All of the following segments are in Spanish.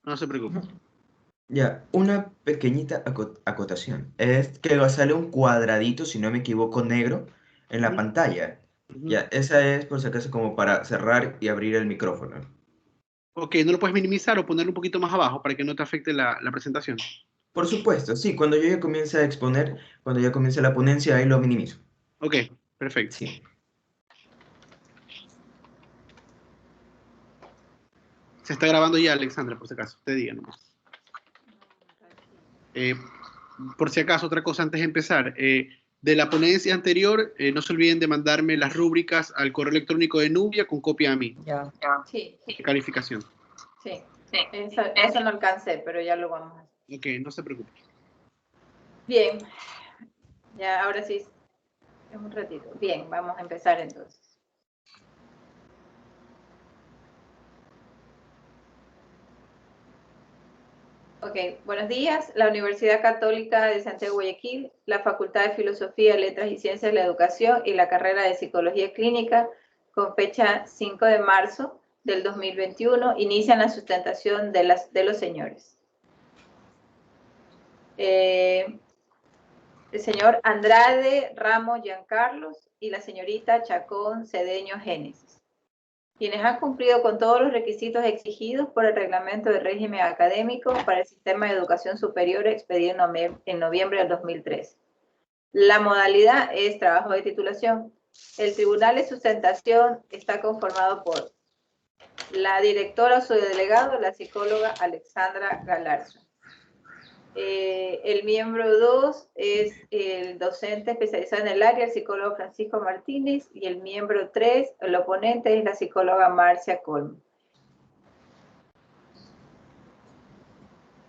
No se preocupe. Ya, una pequeñita acotación. Es que sale un cuadradito, si no me equivoco, negro en la Ujú, pantalla. ujú. Ya, esa es por si acaso como para cerrar y abrir el micrófono. Ok, ¿no lo puedes minimizar o ponerlo un poquito más abajo para que no te afecte la presentación? Por supuesto, sí, cuando yo ya comience a exponer, cuando ya comience la ponencia, ahí lo minimizo. Ok, perfecto. Sí. Se está grabando ya, Alexandra, por si acaso. Te diga nomás. Eh, por si acaso, otra cosa antes de empezar. De la ponencia anterior, no se olviden de mandarme las rúbricas al correo electrónico de Nubia con copia a mí. Ya. Sí, ¿Qué calificación? sí. Eso no alcancé, pero ya lo vamos a hacer. Ok, no se preocupe. Bien, ya ahora sí, es un ratito. Bien, vamos a empezar entonces. Ok, buenos días. La Universidad Católica de Santiago de Guayaquil, la Facultad de Filosofía, Letras y Ciencias de la Educación y la carrera de Psicología Clínica, con fecha 5 de marzo del 2021, inician la sustentación de los señores. El señor Andrade Ramos Giancarlos y la señorita Chacón Cedeño Génesis, quienes han cumplido con todos los requisitos exigidos por el Reglamento de Régimen Académico para el Sistema de Educación Superior expedido en noviembre del 2003. La modalidad es trabajo de titulación. El Tribunal de Sustentación está conformado por la directora o su delegado, la psicóloga Alexandra Galarza. El miembro 2 es el docente especializado en el área, el psicólogo Francisco Martínez, y el miembro 3, el oponente, es la psicóloga Marcia Colm.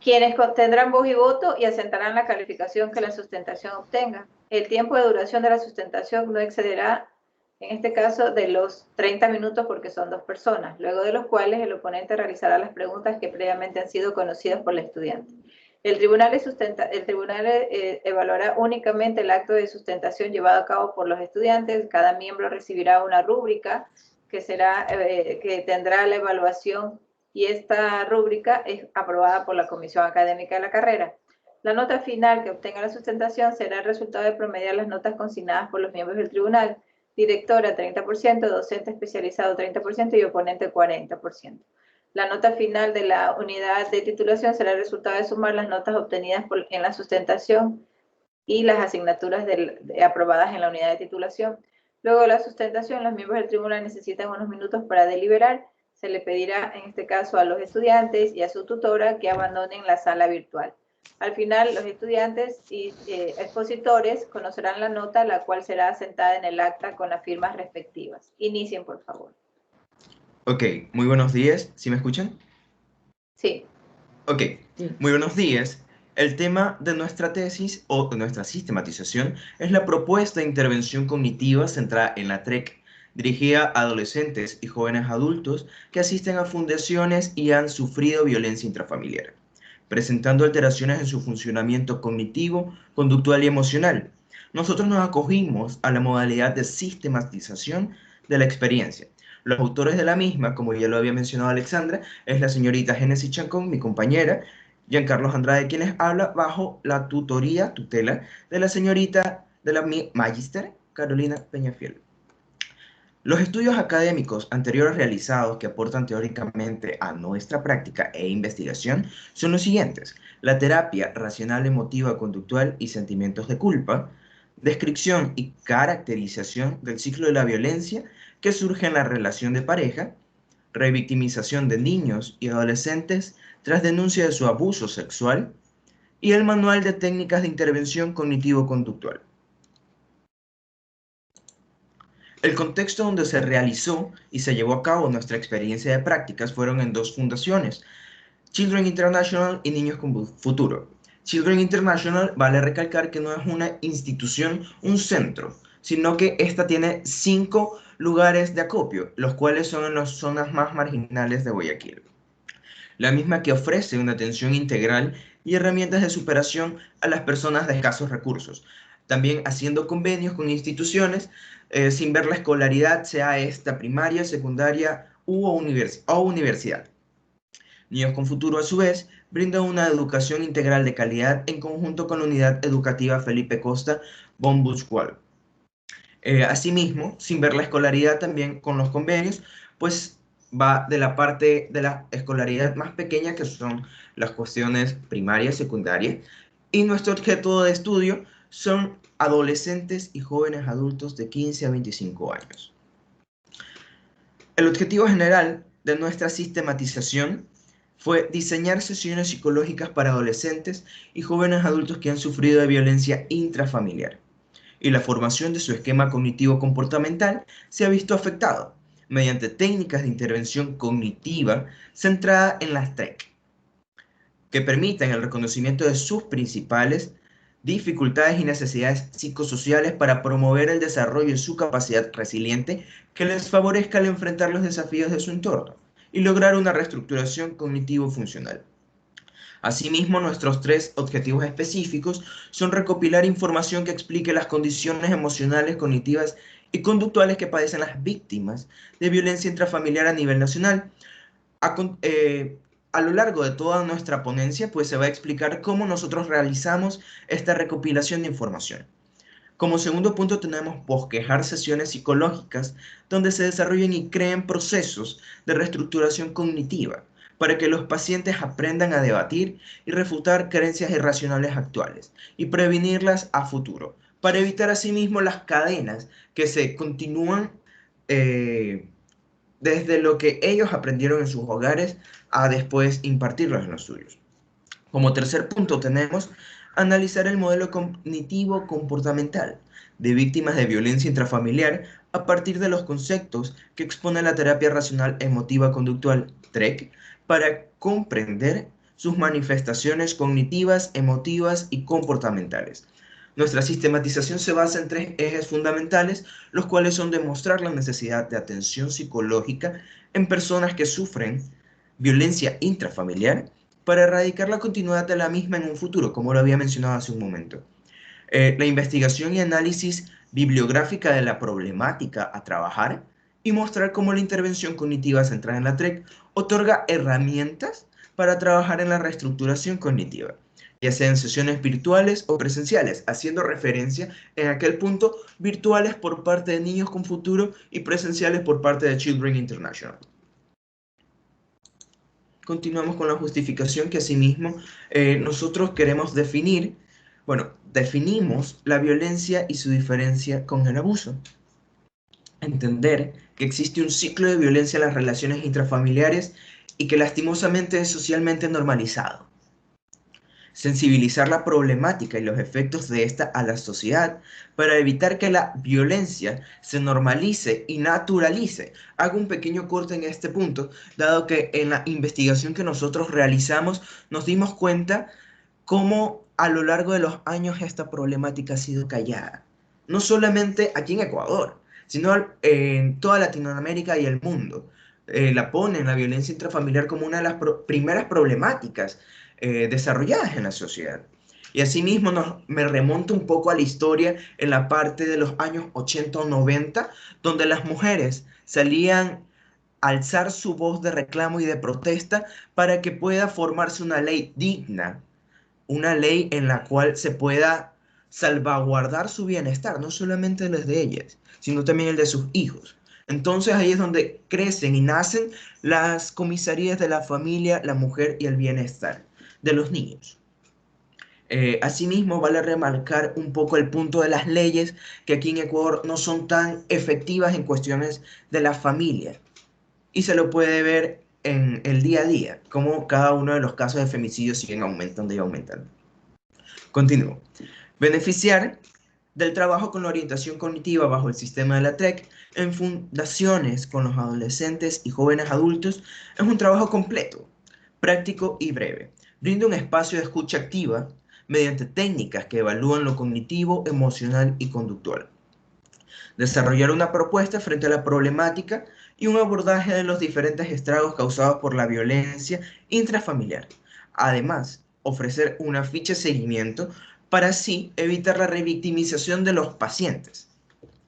Quienes tendrán voz y voto y asentarán la calificación que la sustentación obtenga. El tiempo de duración de la sustentación no excederá, en este caso, de los 30 minutos porque son 2 personas, luego de los cuales el oponente realizará las preguntas que previamente han sido conocidas por el estudiante. El tribunal evaluará únicamente el acto de sustentación llevado a cabo por los estudiantes. Cada miembro recibirá una rúbrica que tendrá la evaluación, y esta rúbrica es aprobada por la Comisión Académica de la carrera. La nota final que obtenga la sustentación será el resultado de promediar las notas consignadas por los miembros del tribunal. Directora 30%, docente especializado 30% y oponente 40%. La nota final de la unidad de titulación será el resultado de sumar las notas obtenidas en la sustentación y las asignaturas aprobadas en la unidad de titulación. Luego de la sustentación, los miembros del tribunal necesitan unos minutos para deliberar. Se le pedirá, en este caso, a los estudiantes y a su tutora que abandonen la sala virtual. Al final, los estudiantes y expositores conocerán la nota, la cual será asentada en el acta con las firmas respectivas. Inicien, por favor. Ok, muy buenos días. ¿Sí me escuchan? Sí. Ok, Sí. muy buenos días. El tema de nuestra tesis o de nuestra sistematización es la propuesta de intervención cognitiva centrada en la TREC, dirigida a adolescentes y jóvenes adultos que asisten a fundaciones y han sufrido violencia intrafamiliar, presentando alteraciones en su funcionamiento cognitivo, conductual y emocional. Nosotros nos acogimos a la modalidad de sistematización de la experiencia. Los autores de la misma, como ya lo había mencionado Alexandra, es la señorita Génesis Chacón, mi compañera, Giancarlos Andrade, quien les habla bajo la tutela de la señorita de la Magister Carolina Peñafiel. Los estudios académicos anteriores realizados que aportan teóricamente a nuestra práctica e investigación son los siguientes: la terapia racional emotiva conductual y sentimientos de culpa, descripción y caracterización del ciclo de la violencia que surge en la relación de pareja, revictimización de niños y adolescentes tras denuncia de su abuso sexual, y el manual de técnicas de intervención cognitivo-conductual. El contexto donde se realizó y se llevó a cabo nuestra experiencia de prácticas fueron en dos fundaciones: Children International y Niños con Futuro. Children International, vale recalcar que no es una institución, un centro, sino que esta tiene 5 lugares de acopio, los cuales son en las zonas más marginales de Guayaquil. La misma que ofrece una atención integral y herramientas de superación a las personas de escasos recursos, también haciendo convenios con instituciones sin ver la escolaridad, sea esta primaria, secundaria o universidad. Niños con Futuro, a su vez, brinda una educación integral de calidad en conjunto con la Unidad Educativa Felipe Costa von Buchwald. Asimismo, sin ver la escolaridad también con los convenios, pues va de la parte de la escolaridad más pequeña, que son las cuestiones primaria y secundaria, y nuestro objeto de estudio son adolescentes y jóvenes adultos de 15 a 25 años. El objetivo general de nuestra sistematización fue diseñar sesiones psicológicas para adolescentes y jóvenes adultos que han sufrido de violencia intrafamiliar, y la formación de su esquema cognitivo-comportamental se ha visto afectado mediante técnicas de intervención cognitiva centrada en las TREC, que permitan el reconocimiento de sus principales dificultades y necesidades psicosociales para promover el desarrollo de su capacidad resiliente que les favorezca al enfrentar los desafíos de su entorno y lograr una reestructuración cognitivo-funcional. Asimismo, nuestros 3 objetivos específicos son recopilar información que explique las condiciones emocionales, cognitivas y conductuales que padecen las víctimas de violencia intrafamiliar a nivel nacional. A lo largo de toda nuestra ponencia, pues se va a explicar cómo nosotros realizamos esta recopilación de información. Como segundo punto tenemos bosquejar sesiones psicológicas donde se desarrollen y creen procesos de reestructuración cognitiva para que los pacientes aprendan a debatir y refutar creencias irracionales actuales y prevenirlas a futuro, para evitar asimismo las cadenas que se continúan desde lo que ellos aprendieron en sus hogares a después impartirlos en los suyos. Como tercer punto tenemos analizar el modelo cognitivo comportamental de víctimas de violencia intrafamiliar a partir de los conceptos que expone la terapia racional emotiva conductual TREC para comprender sus manifestaciones cognitivas, emotivas y comportamentales. Nuestra sistematización se basa en 3 ejes fundamentales, los cuales son demostrar la necesidad de atención psicológica en personas que sufren violencia intrafamiliar para erradicar la continuidad de la misma en un futuro, como lo había mencionado hace un momento. La investigación y análisis bibliográfica de la problemática a trabajar y mostrar cómo la intervención cognitiva centrada en la TREC otorga herramientas para trabajar en la reestructuración cognitiva, ya sea en sesiones virtuales o presenciales, haciendo referencia en aquel punto virtuales por parte de Niños con Futuro y presenciales por parte de Children International. Continuamos con la justificación que asimismo nosotros queremos definir. Definimos la violencia y su diferencia con el abuso. Entender que existe un ciclo de violencia en las relaciones intrafamiliares y que lastimosamente es socialmente normalizado. Sensibilizar la problemática y los efectos de esta a la sociedad para evitar que la violencia se normalice y naturalice. Hago un pequeño corte en este punto, dado que en la investigación que nosotros realizamos nos dimos cuenta cómo a lo largo de los años esta problemática ha sido callada. No solamente aquí en Ecuador, sino en toda Latinoamérica y el mundo. La ponen la violencia intrafamiliar como una de las primeras problemáticas desarrolladas en la sociedad. Y asimismo me remonto un poco a la historia en la parte de los años 80 o 90, donde las mujeres salían a alzar su voz de reclamo y de protesta para que pueda formarse una ley digna, una ley en la cual se pueda salvaguardar su bienestar, no solamente el de ellas, sino también el de sus hijos. Entonces ahí es donde crecen y nacen las comisarías de la familia, la mujer y el bienestar de los niños. Asimismo, vale remarcar un poco el punto de las leyes que aquí en Ecuador no son tan efectivas en cuestiones de la familia. Y se lo puede ver en el día a día, como cada uno de los casos de femicidios siguen aumentando y aumentando. Continúo. Beneficiar del trabajo con la orientación cognitiva bajo el sistema de la TREC en fundaciones con los adolescentes y jóvenes adultos es un trabajo completo, práctico y breve. Brinda un espacio de escucha activa mediante técnicas que evalúan lo cognitivo, emocional y conductual. Desarrollar una propuesta frente a la problemática y un abordaje de los diferentes estragos causados por la violencia intrafamiliar. Además, ofrecer una ficha de seguimiento para así evitar la revictimización de los pacientes.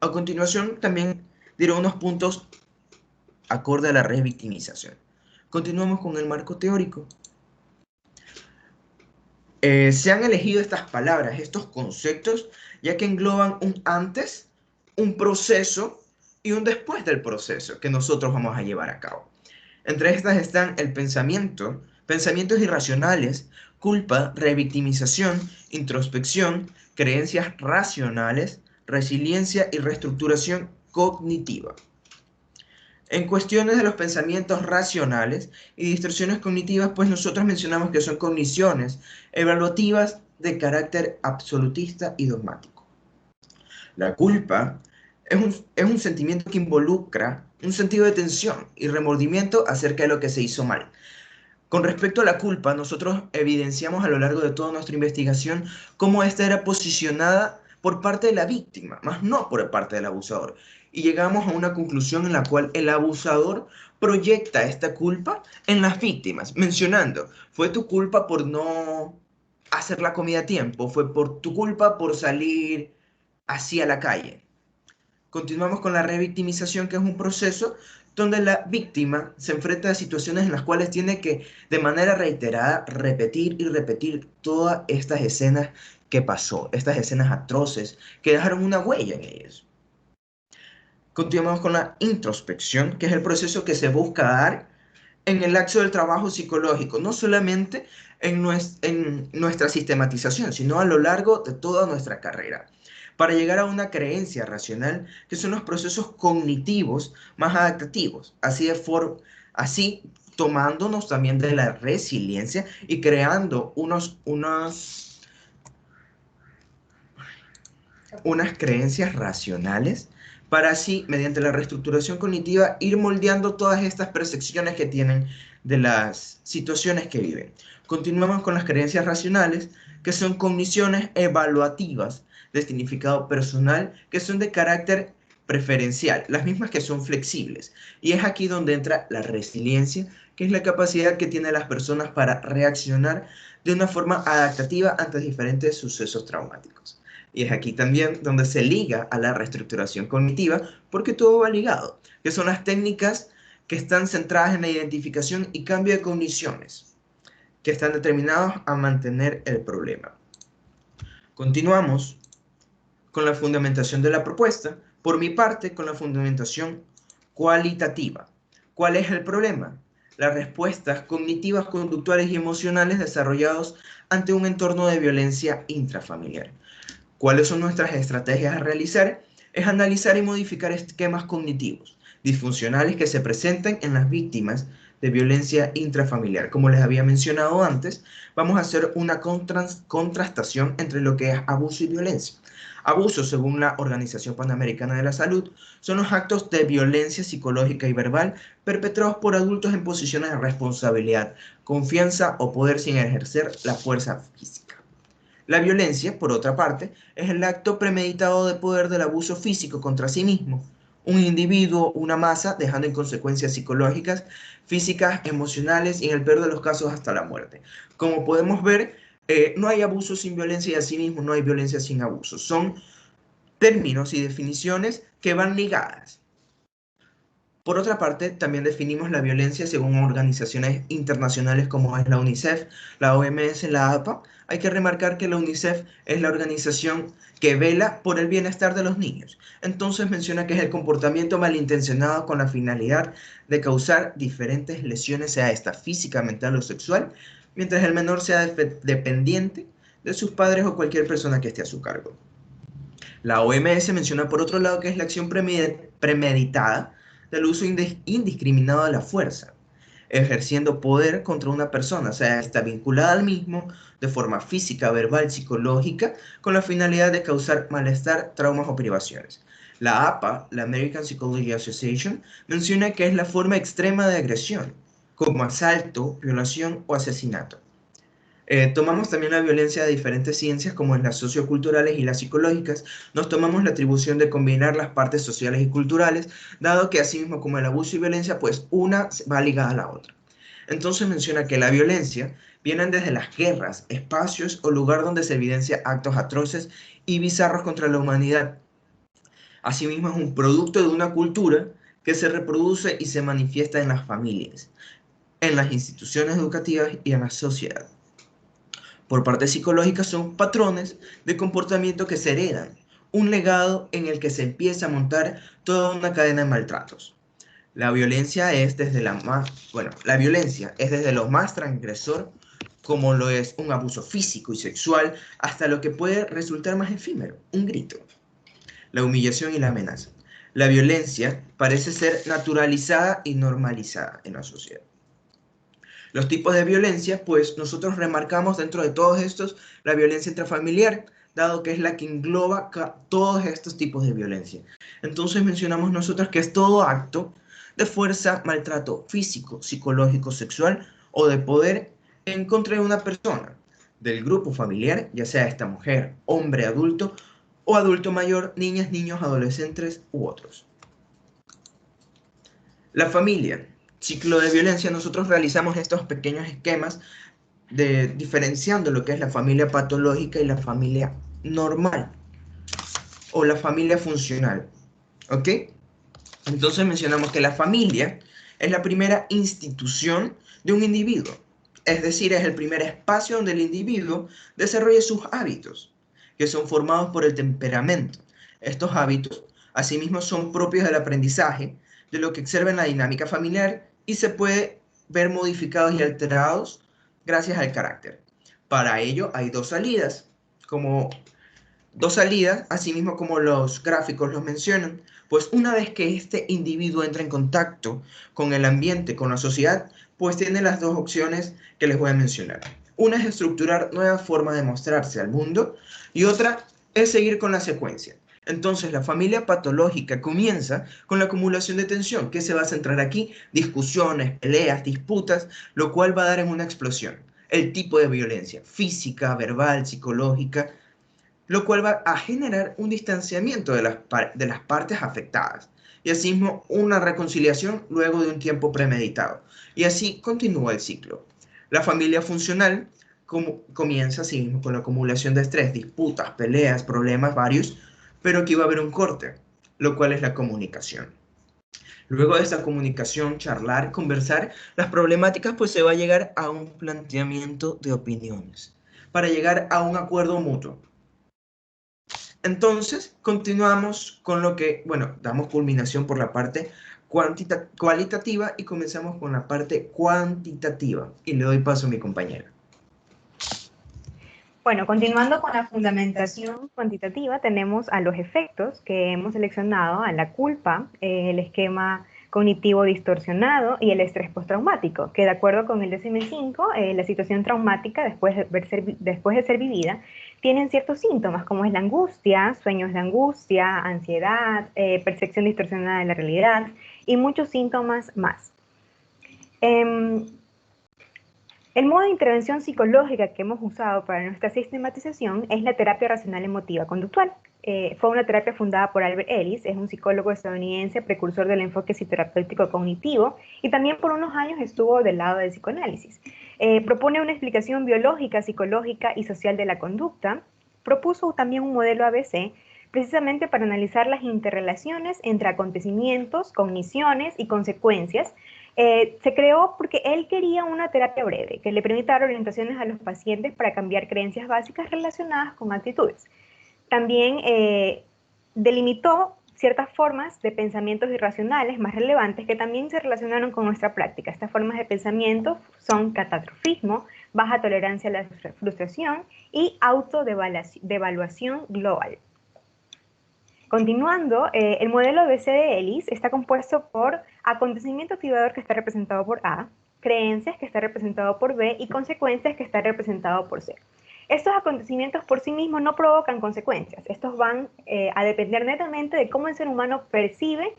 A continuación, también diré unos puntos acorde a la revictimización. Continuamos con el marco teórico. Se han elegido estas palabras, estos conceptos, ya que engloban un antes, un proceso y un después del proceso que nosotros vamos a llevar a cabo. Entre estas están el pensamiento, pensamientos irracionales, culpa, revictimización, introspección, creencias racionales, resiliencia y reestructuración cognitiva. En cuestiones de los pensamientos racionales y distorsiones cognitivas, pues nosotros mencionamos que son cogniciones evaluativas de carácter absolutista y dogmático. La culpa es un sentimiento que involucra un sentido de tensión y remordimiento acerca de lo que se hizo mal. Con respecto a la culpa, nosotros evidenciamos a lo largo de toda nuestra investigación cómo esta era posicionada por parte de la víctima, más no por parte del abusador. Y llegamos a una conclusión en la cual el abusador proyecta esta culpa en las víctimas, mencionando, fue tu culpa por no hacer la comida a tiempo, fue por tu culpa por salir así a la calle. Continuamos con la revictimización, que es un proceso donde la víctima se enfrenta a situaciones en las cuales tiene que, de manera reiterada, repetir y repetir todas estas escenas que pasó, estas escenas atroces que dejaron una huella en ellos. Continuamos con la introspección, que es el proceso que se busca dar en el lapso del trabajo psicológico, no solamente en nuestra sistematización, sino a lo largo de toda nuestra carrera, para llegar a una creencia racional, que son los procesos cognitivos más adaptativos, así tomándonos también de la resiliencia y creando unas creencias racionales para así, mediante la reestructuración cognitiva, ir moldeando todas estas percepciones que tienen de las situaciones que viven. Continuamos con las creencias racionales, que son cogniciones evaluativas de significado personal, que son de carácter preferencial, las mismas que son flexibles. Y es aquí donde entra la resiliencia, que es la capacidad que tienen las personas para reaccionar de una forma adaptativa ante diferentes sucesos traumáticos. Y es aquí también donde se liga a la reestructuración cognitiva, porque todo va ligado, que son las técnicas que están centradas en la identificación y cambio de cogniciones, que están determinados a mantener el problema. Continuamos con la fundamentación de la propuesta, por mi parte con la fundamentación cualitativa. ¿Cuál es el problema? Las respuestas cognitivas, conductuales y emocionales desarrollados ante un entorno de violencia intrafamiliar. ¿Cuáles son nuestras estrategias a realizar? Es analizar y modificar esquemas cognitivos disfuncionales que se presenten en las víctimas de violencia intrafamiliar. Como les había mencionado antes, vamos a hacer una contrastación entre lo que es abuso y violencia. Abuso, según la Organización Panamericana de la Salud, son los actos de violencia psicológica y verbal perpetrados por adultos en posiciones de responsabilidad, confianza o poder sin ejercer la fuerza física. La violencia, por otra parte, es el acto premeditado de poder del abuso físico contra sí mismo, un individuo, una masa, dejando en consecuencias psicológicas, físicas, emocionales y en el peor de los casos hasta la muerte. Como podemos ver, no hay abuso sin violencia y asimismo no hay violencia sin abuso. Son términos y definiciones que van ligadas. Por otra parte, también definimos la violencia según organizaciones internacionales como es la UNICEF, la OMS, la APA. Hay que remarcar que la UNICEF es la organización que vela por el bienestar de los niños. Entonces menciona que es el comportamiento malintencionado con la finalidad de causar diferentes lesiones, sea esta física, mental o sexual, mientras el menor sea dependiente de sus padres o cualquier persona que esté a su cargo. La OMS menciona por otro lado que es la acción premeditada del uso indiscriminado de la fuerza, ejerciendo poder contra una persona, o sea, está vinculada al mismo de forma física, verbal, psicológica, con la finalidad de causar malestar, traumas o privaciones. La APA, la American Psychology Association, menciona que es la forma extrema de agresión, como asalto, violación o asesinato. Tomamos también la violencia de diferentes ciencias como en las socioculturales y las psicológicas. Nos tomamos la atribución de combinar las partes sociales y culturales, dado que así mismo como el abuso y violencia, pues una va ligada a la otra. Entonces menciona que la violencia viene desde las guerras, espacios o lugar donde se evidencia actos atroces y bizarros contra la humanidad. Asimismo es un producto de una cultura que se reproduce y se manifiesta en las familias. en las instituciones educativas y en la sociedad. Por parte psicológica son patrones de comportamiento que se heredan, un legado en el que se empieza a montar toda una cadena de maltratos. La violencia es desde la violencia es desde lo más transgresor, como lo es un abuso físico y sexual, hasta lo que puede resultar más efímero, un grito. La humillación y la amenaza. La violencia parece ser naturalizada y normalizada en la sociedad. Los tipos de violencia, pues nosotros remarcamos dentro de todos estos la violencia intrafamiliar, dado que es la que engloba todos estos tipos de violencia. Entonces mencionamos nosotros que es todo acto de fuerza, maltrato físico, psicológico, sexual o de poder en contra de una persona del grupo familiar, ya sea esta mujer, hombre, adulto o adulto mayor, niñas, niños, adolescentes u otros. La familia, ciclo de violencia, nosotros realizamos estos pequeños esquemas de diferenciando lo que es la familia patológica y la familia normal o la familia funcional. ¿Ok? Entonces mencionamos que la familia es la primera institución de un individuo. Es decir, es el primer espacio donde el individuo desarrolla sus hábitos, que son formados por el temperamento. Estos hábitos, asimismo, son propios del aprendizaje, de lo que observa en la dinámica familiar y se puede ver modificados y alterados gracias al carácter. Para ello hay dos salidas, asimismo como los gráficos los mencionan, pues una vez que este individuo entra en contacto con el ambiente, con la sociedad, pues tiene las dos opciones que les voy a mencionar. Una es estructurar nuevas formas de mostrarse al mundo y otra es seguir con la secuencia. Entonces, la familia patológica comienza con la acumulación de tensión, que se va a centrar aquí, discusiones, peleas, disputas, lo cual va a dar en una explosión. El tipo de violencia física, verbal, psicológica, lo cual va a generar un distanciamiento de las partes afectadas y asimismo una reconciliación luego de un tiempo premeditado. Y así continúa el ciclo. La familia funcional comienza así mismo con la acumulación de estrés, disputas, peleas, problemas varios, pero aquí va a haber un corte, lo cual es la comunicación. Luego de esta comunicación, charlar, conversar, las problemáticas, pues se va a llegar a un planteamiento de opiniones para llegar a un acuerdo mutuo. Entonces, continuamos con lo que, bueno, damos culminación por la parte cualitativa y comenzamos con la parte cuantitativa. Y le doy paso a mi compañera. Bueno, continuando con la fundamentación cuantitativa, tenemos a los efectos que hemos seleccionado, a la culpa, el esquema cognitivo distorsionado y el estrés postraumático, que de acuerdo con el DSM-5, la situación traumática después de ser vivida, tienen ciertos síntomas como es la angustia, sueños de angustia, ansiedad, percepción distorsionada de la realidad y muchos síntomas más. El modo de intervención psicológica que hemos usado para nuestra sistematización es la terapia racional emotiva conductual. Fue una terapia fundada por Albert Ellis, es un psicólogo estadounidense precursor del enfoque psicoterapéutico cognitivo y también por unos años estuvo del lado del psicoanálisis. Propone una explicación biológica, psicológica y social de la conducta. Propuso también un modelo ABC precisamente para analizar las interrelaciones entre acontecimientos, cogniciones y consecuencias. Se creó porque él quería una terapia breve que le permita dar orientaciones a los pacientes para cambiar creencias básicas relacionadas con actitudes. También delimitó ciertas formas de pensamientos irracionales más relevantes que también se relacionaron con nuestra práctica. Estas formas de pensamiento son catastrofismo, baja tolerancia a la frustración y autodevaluación global. Continuando, el modelo ABC de Ellis está compuesto por acontecimiento activador que está representado por A, creencias que está representado por B y consecuencias que está representado por C. Estos acontecimientos por sí mismos no provocan consecuencias. Estos van a depender netamente de cómo el ser humano percibe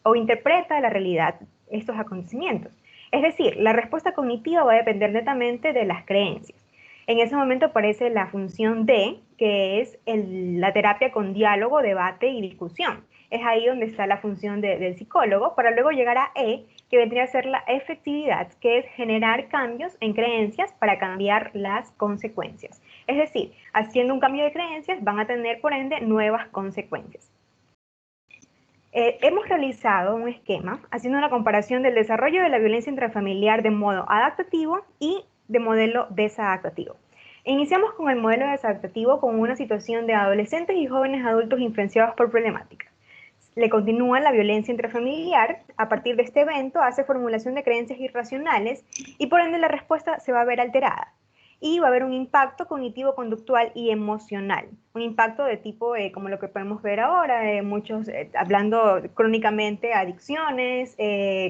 o interpreta la realidad, estos acontecimientos. Es decir, la respuesta cognitiva va a depender netamente de las creencias. En ese momento aparece la función D, que es la terapia con diálogo, debate y discusión. Es ahí donde está la función del psicólogo, para luego llegar a E, que vendría a ser la efectividad, que es generar cambios en creencias para cambiar las consecuencias. Es decir, haciendo un cambio de creencias van a tener, por ende, nuevas consecuencias. Hemos realizado un esquema haciendo una comparación del desarrollo de la violencia intrafamiliar de modo adaptativo y de modelo desadaptativo. Iniciamos con el modelo desadaptativo con una situación de adolescentes y jóvenes adultos influenciados por problemáticas. Le continúa la violencia intrafamiliar. A partir de este evento hace formulación de creencias irracionales y por ende la respuesta se va a ver alterada. Y va a haber un impacto cognitivo, conductual y emocional. Un impacto de tipo como lo que podemos ver ahora, muchos hablando crónicamente, adicciones,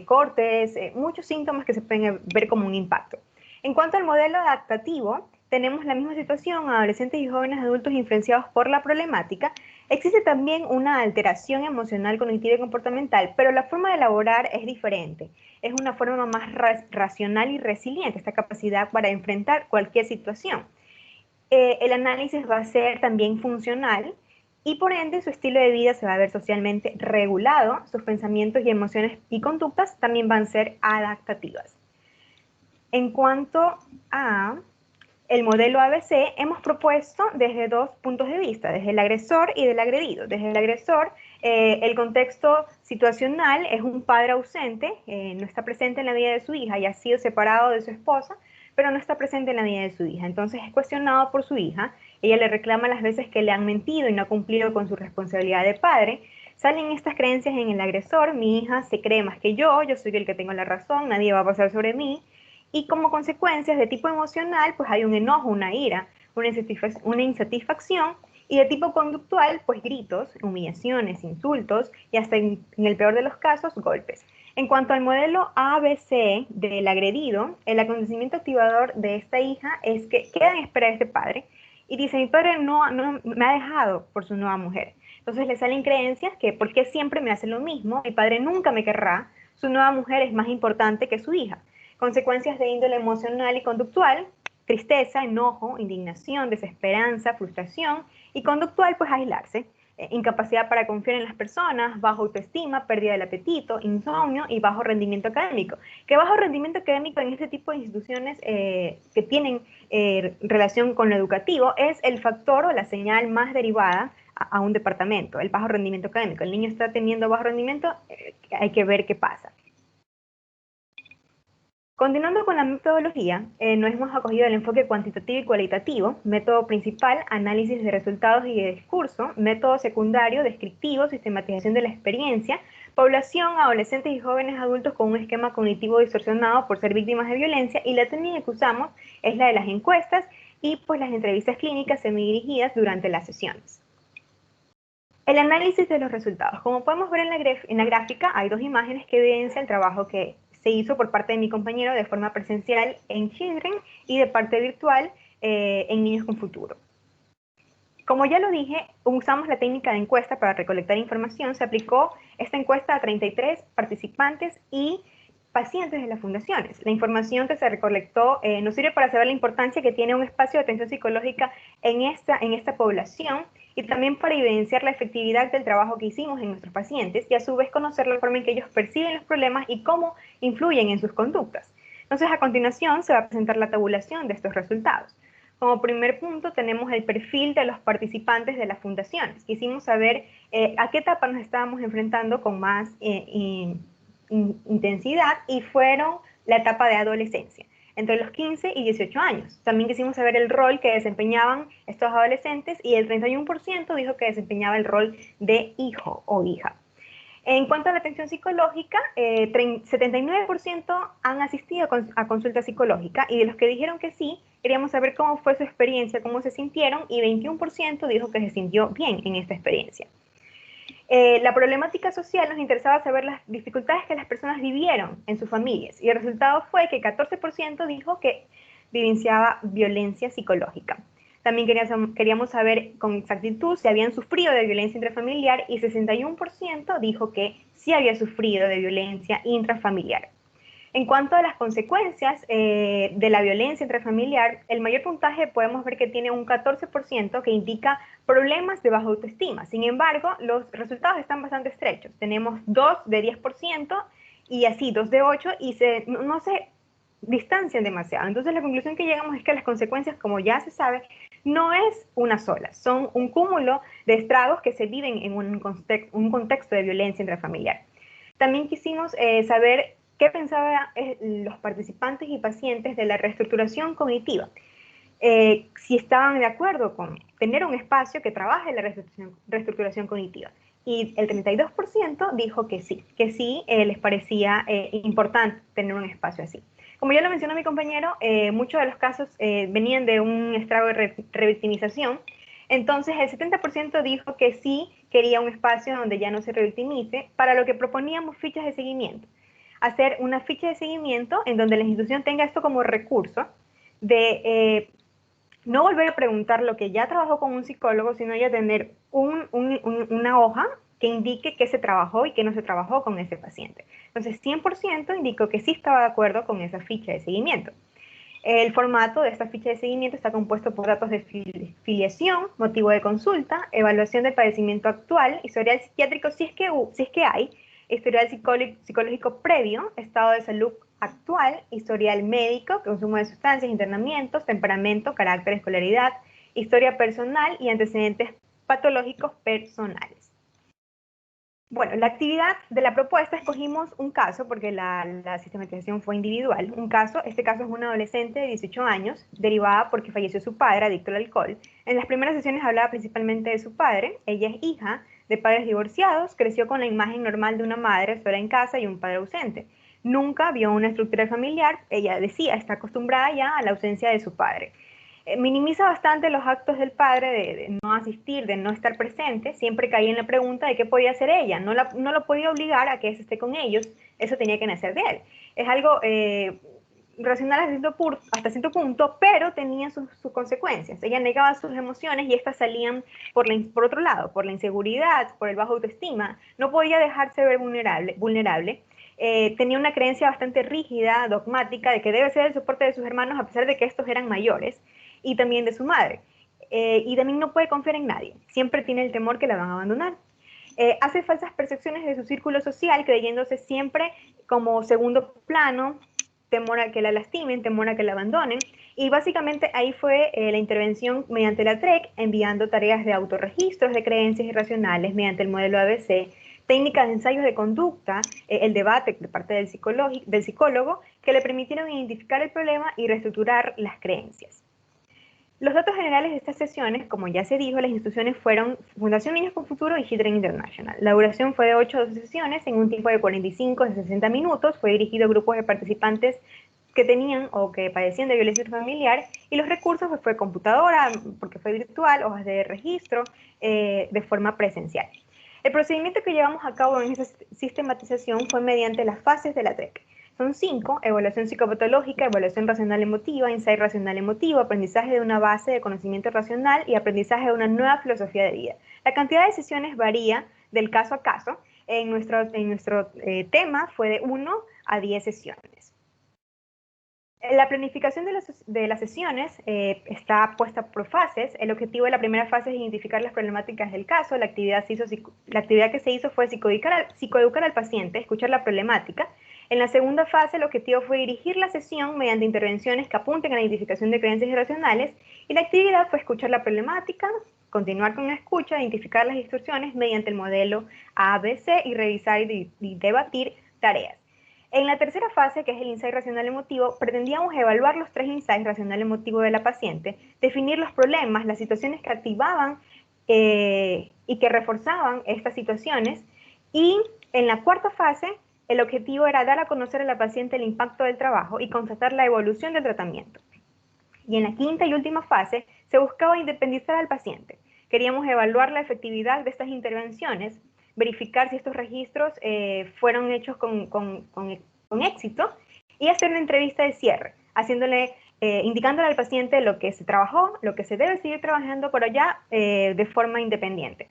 cortes, muchos síntomas que se pueden ver como un impacto. En cuanto al modelo adaptativo, tenemos la misma situación, adolescentes y jóvenes adultos influenciados por la problemática. Existe también una alteración emocional, cognitiva y comportamental, pero la forma de elaborar es diferente. Es una forma más racional y resiliente, esta capacidad para enfrentar cualquier situación. El análisis va a ser también funcional y por ende su estilo de vida se va a ver socialmente regulado, sus pensamientos y emociones y conductas también van a ser adaptativas. En cuanto a el modelo ABC, hemos propuesto desde dos puntos de vista, desde el agresor y del agredido. Desde el agresor, el contexto situacional es un padre ausente, no está presente en la vida de su hija y ha sido separado de su esposa, pero no está presente en la vida de su hija. Entonces es cuestionado por su hija, ella le reclama las veces que le han mentido y no ha cumplido con su responsabilidad de padre. Salen estas creencias en el agresor, mi hija se cree más que yo soy el que tengo la razón, nadie va a pasar sobre mí. Y como consecuencias de tipo emocional, pues hay un enojo, una ira, una insatisfacción, y de tipo conductual, pues gritos, humillaciones, insultos y hasta en el peor de los casos, golpes. En cuanto al modelo ABC del agredido, el acontecimiento activador de esta hija es que queda en espera de este padre y dice, mi padre no me ha dejado por su nueva mujer. Entonces le salen creencias que, ¿por qué siempre me hace lo mismo? Mi padre nunca me querrá, su nueva mujer es más importante que su hija. Consecuencias de índole emocional y conductual, tristeza, enojo, indignación, desesperanza, frustración, y conductual, pues aislarse, incapacidad para confiar en las personas, bajo autoestima, pérdida del apetito, insomnio y bajo rendimiento académico. Que bajo rendimiento académico en este tipo de instituciones que tienen relación con lo educativo es el factor o la señal más derivada a un departamento, el bajo rendimiento académico. El niño está teniendo bajo rendimiento, hay que ver qué pasa. Continuando con la metodología, nos hemos acogido el enfoque cuantitativo y cualitativo, método principal, análisis de resultados y de discurso, método secundario, descriptivo, sistematización de la experiencia, población, adolescentes y jóvenes adultos con un esquema cognitivo distorsionado por ser víctimas de violencia, y la técnica que usamos es la de las encuestas y pues las entrevistas clínicas semidirigidas durante las sesiones. El análisis de los resultados. Como podemos ver en la gráfica, hay dos imágenes que evidencian el trabajo que se hizo por parte de mi compañero de forma presencial en Children y de parte virtual en Niños con Futuro. Como ya lo dije, usamos la técnica de encuesta para recolectar información. Se aplicó esta encuesta a 33 participantes y pacientes de las fundaciones. La información que se recolectó nos sirve para saber la importancia que tiene un espacio de atención psicológica en esta población y también para evidenciar la efectividad del trabajo que hicimos en nuestros pacientes y a su vez conocer la forma en que ellos perciben los problemas y cómo influyen en sus conductas. Entonces, a continuación se va a presentar la tabulación de estos resultados. Como primer punto tenemos el perfil de los participantes de las fundaciones. Quisimos saber a qué etapa nos estábamos enfrentando con más intensidad y fueron la etapa de adolescencia, entre los 15 y 18 años. También quisimos saber el rol que desempeñaban estos adolescentes y el 31% dijo que desempeñaba el rol de hijo o hija. En cuanto a la atención psicológica, 79% han asistido a consulta psicológica y de los que dijeron que sí, queríamos saber cómo fue su experiencia, cómo se sintieron y 21% dijo que se sintió bien en esta experiencia. La problemática social nos interesaba saber las dificultades que las personas vivieron en sus familias y el resultado fue que 14% dijo que vivenciaba violencia psicológica. También queríamos saber con exactitud si habían sufrido de violencia intrafamiliar y 61% dijo que sí había sufrido de violencia intrafamiliar. En cuanto a las consecuencias de la violencia intrafamiliar, el mayor puntaje podemos ver que tiene un 14% que indica problemas de baja autoestima. Sin embargo, los resultados están bastante estrechos. Tenemos 2 de 10% y así 2 de 8 y no se distancian demasiado. Entonces la conclusión que llegamos es que las consecuencias, como ya se sabe, no es una sola, son un cúmulo de estragos que se viven en un contexto de violencia intrafamiliar. También quisimos saber qué pensaban los participantes y pacientes de la reestructuración cognitiva. Si estaban de acuerdo con tener un espacio que trabaje la reestructuración cognitiva. Y el 32% dijo que sí les parecía importante tener un espacio así. Como ya lo mencionó mi compañero, muchos de los casos venían de un estrago de revictimización. Entonces, el 70% dijo que sí quería un espacio donde ya no se revictimice, para lo que proponíamos fichas de seguimiento. Hacer una ficha de seguimiento en donde la institución tenga esto como recurso de no volver a preguntar lo que ya trabajó con un psicólogo, sino ya tener una hoja que indique qué se trabajó y qué no se trabajó con ese paciente. Entonces, 100% indicó que sí estaba de acuerdo con esa ficha de seguimiento. El formato de esta ficha de seguimiento está compuesto por datos de filiación, motivo de consulta, evaluación del padecimiento actual, historial psiquiátrico si es que hay, historial psicológico previo, estado de salud actual, historial médico, consumo de sustancias, internamientos, temperamento, carácter, escolaridad, historia personal y antecedentes patológicos personales. Bueno, la actividad de la propuesta, escogimos un caso porque la sistematización fue individual. Este caso es una adolescente de 18 años, derivada porque falleció su padre, adicto al alcohol. En las primeras sesiones hablaba principalmente de su padre. Ella es hija de padres divorciados, creció con la imagen normal de una madre sola en casa y un padre ausente. Nunca vio una estructura familiar. Ella decía, está acostumbrada ya a la ausencia de su padre. Minimiza bastante los actos del padre de no asistir, de no estar presente. Siempre caía en la pregunta de qué podía hacer ella. No lo podía obligar a que se esté con ellos. Eso tenía que nacer de él. Es algo racional hasta cierto punto, pero tenía sus consecuencias. Ella negaba sus emociones y estas salían por otro lado, por la inseguridad, por el bajo autoestima. No podía dejarse ver vulnerable. Tenía una creencia bastante rígida, dogmática, de que debe ser el soporte de sus hermanos a pesar de que estos eran mayores, y también de su madre. Y también no puede confiar en nadie. Siempre tiene el temor que la van a abandonar. Hace falsas percepciones de su círculo social, creyéndose siempre como segundo plano, temor a que la lastimen, temor a que la abandonen. Y básicamente ahí fue la intervención mediante la TREC, enviando tareas de autorregistros de creencias irracionales mediante el modelo ABC, técnicas de ensayos de conducta, el debate de parte del psicólogo, que le permitieron identificar el problema y reestructurar las creencias. Los datos generales de estas sesiones, como ya se dijo, las instituciones fueron Fundación Niños con Futuro y Children International. La duración fue de 8 a 12 sesiones en un tiempo de 45 a 60 minutos. Fue dirigido a grupos de participantes que tenían o que padecían de violencia familiar, y los recursos fue computadora, porque fue virtual, hojas de registro, de forma presencial. El procedimiento que llevamos a cabo en esa sistematización fue mediante las fases de la TREC. Son 5: evaluación psicopatológica, evaluación racional emotiva, insight racional emotivo, aprendizaje de una base de conocimiento racional y aprendizaje de una nueva filosofía de vida. La cantidad de sesiones varía del caso a caso. En nuestro tema fue de 1 a 10 sesiones. La planificación de las sesiones está puesta por fases. El objetivo de la primera fase es identificar las problemáticas del caso. La actividad que se hizo fue psicoeducar al paciente, escuchar la problemática. En la segunda fase, el objetivo fue dirigir la sesión mediante intervenciones que apunten a la identificación de creencias irracionales, y la actividad fue escuchar la problemática, continuar con la escucha, identificar las distorsiones mediante el modelo ABC y revisar y debatir tareas. En la tercera fase, que es el insight racional emotivo, pretendíamos evaluar los 3 insights racional emotivo de la paciente, definir los problemas, las situaciones que activaban y que reforzaban estas situaciones, y en la cuarta fase, el objetivo era dar a conocer a la paciente el impacto del trabajo y constatar la evolución del tratamiento. Y en la quinta y última fase, se buscaba independizar al paciente. Queríamos evaluar la efectividad de estas intervenciones, verificar si estos registros fueron hechos con éxito, y hacer una entrevista de cierre, indicándole al paciente lo que se trabajó, lo que se debe seguir trabajando, pero ya de forma independiente.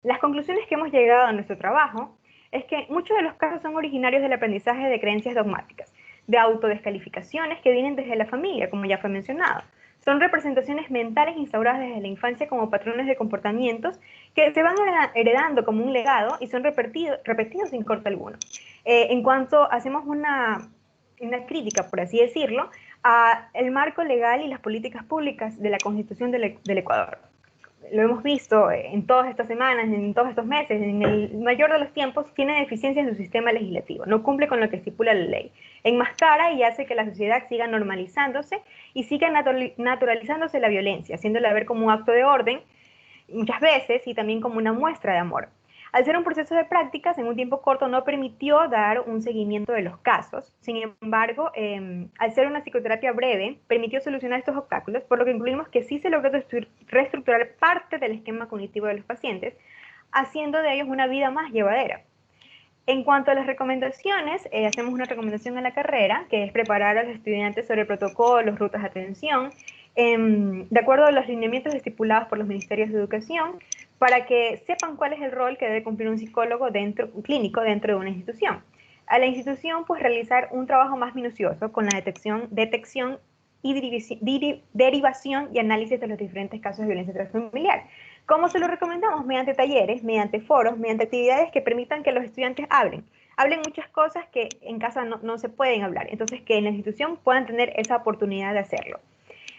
Las conclusiones que hemos llegado a nuestro trabajo es que muchos de los casos son originarios del aprendizaje de creencias dogmáticas, de autodescalificaciones que vienen desde la familia, como ya fue mencionado. Son representaciones mentales instauradas desde la infancia como patrones de comportamientos que se van heredando como un legado y son repetidos sin corte alguno. En cuanto hacemos una crítica, por así decirlo, el marco legal y las políticas públicas de la Constitución del Ecuador. Lo hemos visto en todas estas semanas, en todos estos meses, en el mayor de los tiempos, tiene deficiencias en su sistema legislativo, no cumple con lo que estipula la ley, enmascara y hace que la sociedad siga normalizándose y siga naturalizándose la violencia, haciéndola ver como un acto de orden, muchas veces, y también como una muestra de amor. Al ser un proceso de prácticas, en un tiempo corto no permitió dar un seguimiento de los casos. Sin embargo, al ser una psicoterapia breve, permitió solucionar estos obstáculos, por lo que incluimos que sí se logró reestructurar parte del esquema cognitivo de los pacientes, haciendo de ellos una vida más llevadera. En cuanto a las recomendaciones, hacemos una recomendación en la carrera, que es preparar a los estudiantes sobre protocolos, rutas de atención, de acuerdo a los lineamientos estipulados por los ministerios de educación, para que sepan cuál es el rol que debe cumplir un psicólogo clínico dentro de una institución. A la institución, pues, realizar un trabajo más minucioso con la detección y derivación y análisis de los diferentes casos de violencia intrafamiliar. ¿Cómo se lo recomendamos? Mediante talleres, mediante foros, mediante actividades que permitan que los estudiantes hablen muchas cosas que en casa no se pueden hablar, entonces que en la institución puedan tener esa oportunidad de hacerlo.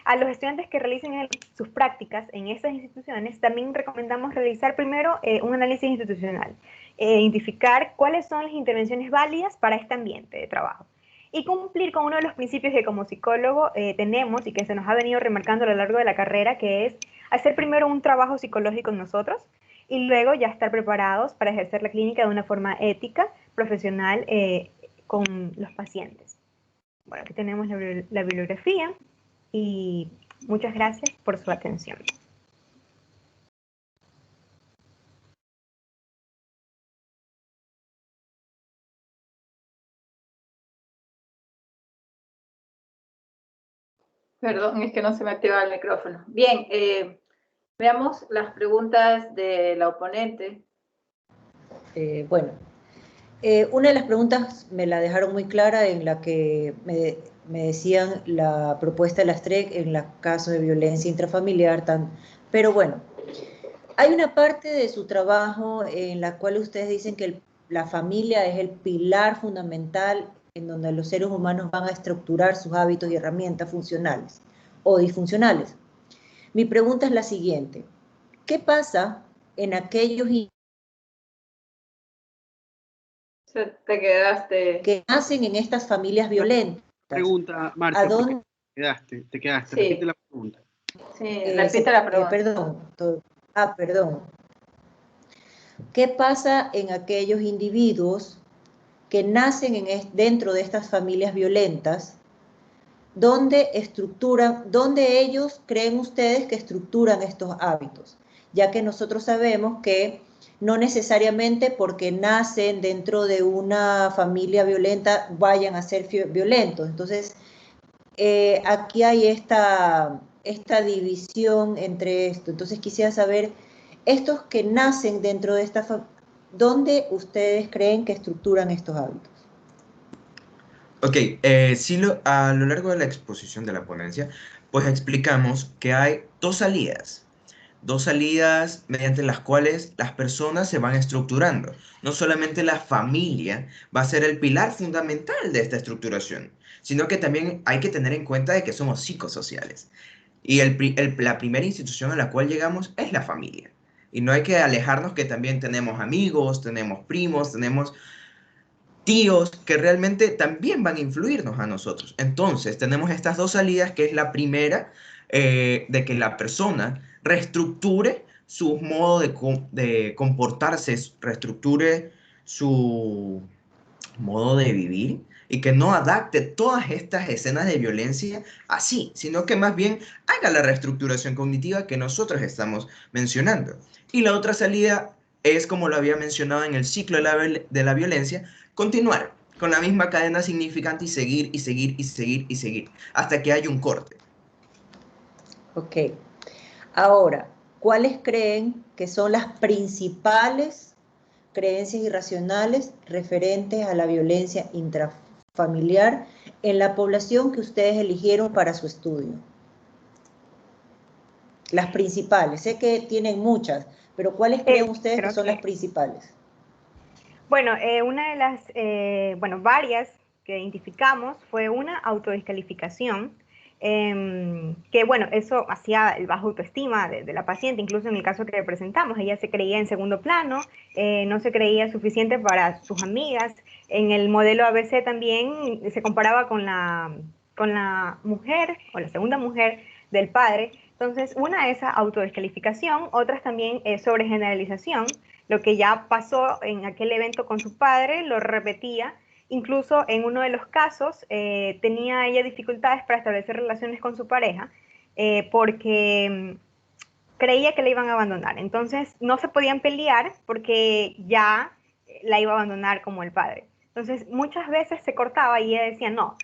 A los estudiantes que realicen sus prácticas en estas instituciones, también recomendamos realizar primero un análisis institucional, identificar cuáles son las intervenciones válidas para este ambiente de trabajo y cumplir con uno de los principios que como psicólogo tenemos y que se nos ha venido remarcando a lo largo de la carrera, que es hacer primero un trabajo psicológico en nosotros y luego ya estar preparados para ejercer la clínica de una forma ética, profesional, con los pacientes. Bueno, aquí tenemos la bibliografía. Y muchas gracias por su atención. Perdón, es que no se me activaba el micrófono. Bien, veamos las preguntas de la oponente. Bueno, una de las preguntas me la dejaron muy clara en la que me decían la propuesta de las TREC en los casos de violencia intrafamiliar, pero bueno, hay una parte de su trabajo en la cual ustedes dicen que la familia es el pilar fundamental en donde los seres humanos van a estructurar sus hábitos y herramientas funcionales o disfuncionales. Mi pregunta es la siguiente: ¿qué pasa en aquellos Te quedaste. que nacen en estas familias violentas? Pregunta, Marcia, ¿A dónde? Te quedaste. Sí. Repite la pregunta. Sí, repite la pregunta. Perdón. ¿Qué pasa en aquellos individuos que nacen dentro de estas familias violentas? ¿Dónde ellos creen ustedes que estructuran estos hábitos? Ya que nosotros sabemos que no necesariamente porque nacen dentro de una familia violenta vayan a ser violentos. Entonces, aquí hay esta división entre esto. Entonces, quisiera saber, estos que nacen dentro de esta familia, ¿dónde ustedes creen que estructuran estos hábitos? Ok, sí, a lo largo de la exposición de la ponencia, pues explicamos que hay dos salidas mediante las cuales las personas se van estructurando. No solamente la familia va a ser el pilar fundamental de esta estructuración, sino que también hay que tener en cuenta de que somos psicosociales. Y la primera institución a la cual llegamos es la familia. Y no hay que alejarnos que también tenemos amigos, tenemos primos, tenemos tíos que realmente también van a influirnos a nosotros. Entonces, tenemos estas dos salidas, que es la primera, de que la persona reestructure su modo de comportarse, reestructure su modo de vivir y que no adapte todas estas escenas de violencia así, sino que más bien haga la reestructuración cognitiva que nosotros estamos mencionando. Y la otra salida es, como lo había mencionado en el ciclo de la violencia, continuar con la misma cadena significante y seguir y seguir y seguir y seguir hasta que haya un corte. Ok. Ahora, ¿cuáles creen que son las principales creencias irracionales referentes a la violencia intrafamiliar en la población que ustedes eligieron para su estudio? Las principales. Sé que tienen muchas, pero ¿cuáles creen ustedes que son las principales? Bueno, varias que identificamos fue una autodescalificación, que bueno, eso hacía el bajo autoestima de la paciente, incluso en el caso que presentamos, ella se creía en segundo plano, no se creía suficiente para sus amigas. En el modelo ABC también se comparaba con la mujer, o la segunda mujer del padre. Entonces, una es esa autodescalificación, otras también es sobregeneralización, lo que ya pasó en aquel evento con su padre, lo repetía. Incluso en uno de los casos tenía ella dificultades para establecer relaciones con su pareja porque creía que la iban a abandonar. Entonces no se podían pelear porque ya la iba a abandonar como el padre. Entonces muchas veces se cortaba y ella decía, no,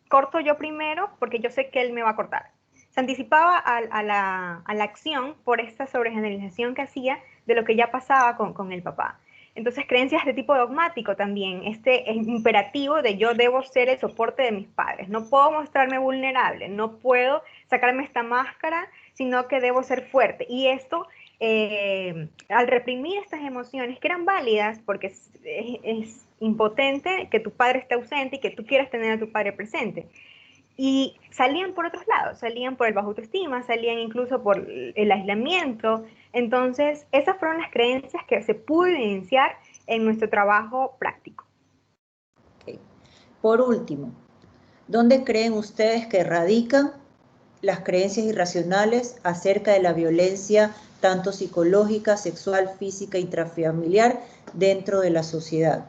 corto yo primero porque yo sé que él me va a cortar. Se anticipaba a la acción por esta sobregeneralización que hacía de lo que ya pasaba con el papá. Entonces, creencias de tipo dogmático también, este imperativo de yo debo ser el soporte de mis padres, no puedo mostrarme vulnerable, no puedo sacarme esta máscara, sino que debo ser fuerte. Y esto, al reprimir estas emociones que eran válidas, porque es impotente que tu padre esté ausente y que tú quieras tener a tu padre presente, y salían por otros lados, salían por el bajo autoestima, salían incluso por el aislamiento. Entonces, esas fueron las creencias que se pudo evidenciar en nuestro trabajo práctico. Okay. Por último, ¿dónde creen ustedes que radican las creencias irracionales acerca de la violencia, tanto psicológica, sexual, física, intrafamiliar, dentro de la sociedad?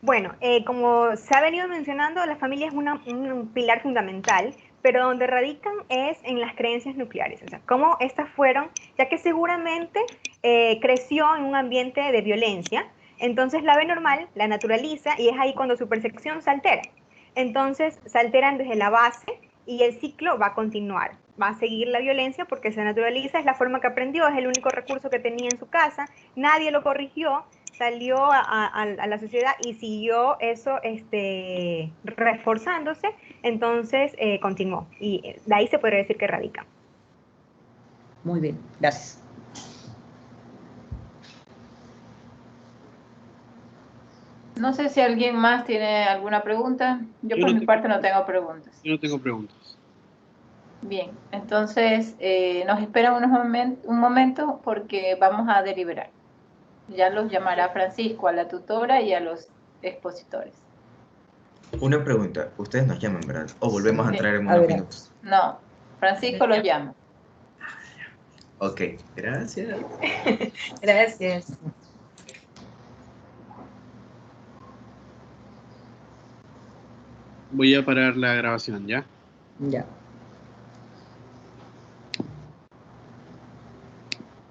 Bueno, como se ha venido mencionando, la familia es un pilar fundamental, pero donde radican es en las creencias nucleares, o sea, cómo estas fueron, ya que seguramente creció en un ambiente de violencia, entonces la ve normal, la naturaliza, y es ahí cuando su percepción se altera. Entonces se alteran desde la base y el ciclo va a continuar, va a seguir la violencia porque se naturaliza, es la forma que aprendió, es el único recurso que tenía en su casa, nadie lo corrigió, salió a la sociedad y siguió eso reforzándose, entonces continuó. Y de ahí se podría decir que radica. Muy bien, gracias. No sé si alguien más tiene alguna pregunta. Yo por mi parte no tengo preguntas. Yo no tengo preguntas. Bien, entonces nos esperan un momento porque vamos a deliberar. Ya los llamará Francisco, a la tutora y a los expositores. Una pregunta, ustedes nos llaman, ¿verdad? ¿O volvemos a entrar en A unos ver. minutos? No, Francisco los llama. Ok, gracias. Gracias. Voy a parar la grabación, ¿ya? Ya.